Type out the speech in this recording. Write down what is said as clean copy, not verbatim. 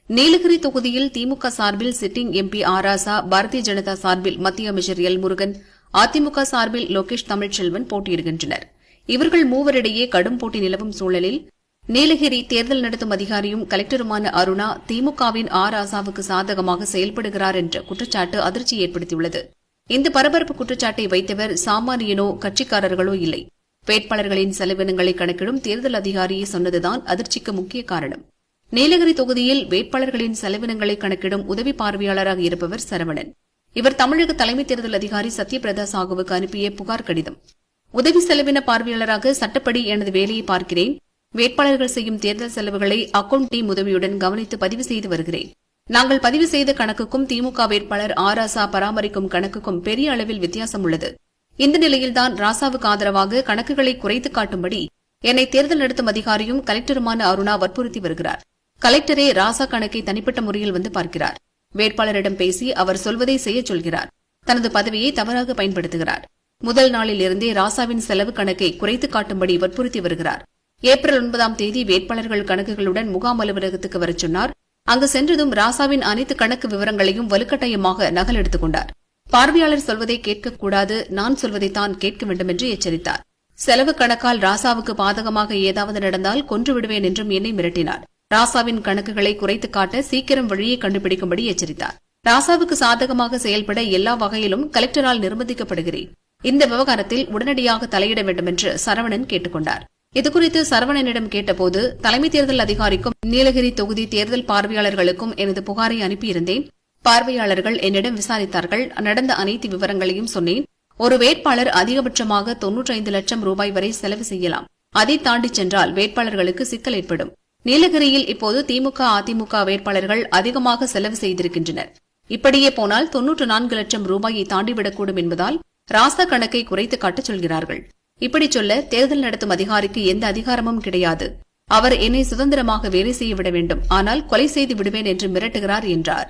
நீலகிரி தொகுதியில் திமுக சார்பில் sitting MP A. Raja, Bharatiya Janata சார்பில் மத்திய அமைச்சர் எல் முருகன், அதிமுக சார்பில் லோகேஷ் தமிழ்ச்செல்வன் போட்டியிடுகின்றனர். இவர்கள் மூவரிடையே கடும் போட்டி நிலவும் சூழலில் நீலகிரி தேர்தல் நடத்தும் அதிகாரியும் கலெக்டருமான அருணா திமுகவின் ஆராசாவுக்கு சாதகமாக செயல்படுகிறார் என்ற குற்றச்சாட்டு அதிர்ச்சி ஏற்படுத்தியுள்ளது. இந்த பரபரப்பு குற்றச்சாட்டை வைத்தவர் சாமானியனோ கட்சிக்காரர்களோ இல்லை. வேட்பாளர்களின் செலவினங்களை கணக்கிடும் தேர்தல் அதிகாரியை சொன்னதுதான் அதிர்ச்சிக்கு முக்கிய காரணம். நீலகிரி தொகுதியில் வேட்பாளர்களின் செலவினங்களை கணக்கிடும் உதவி பார்வையாளராக இருப்பவர் சரவணன். இவர் தமிழக தலைமை தேர்தல் அதிகாரி சத்யபிரதா சாகுவுக்கு அனுப்பிய புகார் கடிதம். உதவி செலவின பார்வையாளராக சட்டப்படி எனது வேலையை பார்க்கிறேன். வேட்பாளர்கள் செய்யும் தேர்தல் செலவுகளை அக்கவுண்ட் டீம் உதவியுடன் கவனித்து பதிவு செய்து வருகிறேன். நாங்கள் பதிவு செய்த கணக்குக்கும் திமுக வேட்பாளர் ஆராசா பராமரிக்கும் கணக்குக்கும் பெரிய அளவில் வித்தியாசம் உள்ளது. இந்த நிலையில்தான் ராசாவுக்கு ஆதரவாக கணக்குகளை குறைத்து காட்டும்படி என்னை தேர்தல் நடத்தும் அதிகாரியும் கலெக்டருமான அருணா வற்புறுத்தி வருகிறார். கலெக்டரே ராசா கணக்கை தனிப்பட்ட முறையில் வந்து பார்க்கிறார். வேட்பாளரிடம் பேசி அவர் சொல்வதை செய்யச் சொல்கிறார். தனது பதவியை தவறாக பயன்படுத்துகிறார். முதல் நாளில் இருந்தே ராசாவின் செலவு கணக்கை குறைத்து காட்டும்படி வற்புறுத்தி வருகிறார். ஏப்ரல் 9ஆம் தேதி வேட்பாளர்கள் கணக்குகளுடன் முகாம் அலுவலகத்துக்கு வரச் சொன்னார். அங்கு சென்றதும் ராசாவின் அனைத்து கணக்கு விவரங்களையும் வலுக்கட்டாயமாக நகல் எடுத்துக் கொண்டார். பார்வையாளர் சொல்வதை கேட்கக்கூடாது, நான் சொல்வதைத்தான் கேட்க வேண்டும் என்று எச்சரித்தார். செலவு கணக்கால் ராசாவுக்கு பாதகமாக ஏதாவது நடந்தால் கொன்று விடுவேன் என்றும் என்னை மிரட்டினார். ராசாவின் கணக்குகளை குறைத்து காட்ட சீக்கிரம் வழியை கண்டுபிடிக்கும்படி எச்சரித்தார். ராசாவுக்கு சாதகமாக செயல்பட எல்லா வகையிலும் கலெக்டரால் நிர்பந்திக்கப்படுகிறேன். இந்த விவகாரத்தில் உடனடியாக தலையிட வேண்டும் என்று சரவணன் கேட்டுக் கொண்டார். இதுகுறித்து சரவணனிடம் கேட்டபோது, தலைமை தேர்தல் அதிகாரிக்கும் நீலகிரி தொகுதி தேர்தல் பார்வையாளர்களுக்கும் எனது புகாரை அனுப்பியிருந்தேன். பார்வையாளர்கள் என்னிடம் விசாரித்தார்கள். நடந்த அனைத்து விவரங்களையும் சொன்னேன். ஒரு வேட்பாளர் அதிகபட்சமாக 95 லட்சம் ரூபாய் வரை செலவு செய்யலாம். அதை தாண்டி சென்றால் வேட்பாளர்களுக்கு சிக்கல் ஏற்படும். நீலகிரியில் இப்போது திமுக, அதிமுக வேட்பாளர்கள் அதிகமாக செலவு செய்திருக்கின்றனர். இப்படியே போனால் 94 லட்சம் ரூபாயை தாண்டிவிடக்கூடும் என்பதால் ராசா கணக்கை குறைத்து காட்டச் சொல்கிறார்கள். இப்படி சொல்ல தேர்தல் நடத்தும் அதிகாரிக்கு எந்த அதிகாரமும் கிடையாது. அவர் என்னை சுதந்திரமாக வேலை செய்ய விட வேண்டும். ஆனால் கொலை செய்து விடுவேன் என்று மிரட்டுகிறார் என்றார்.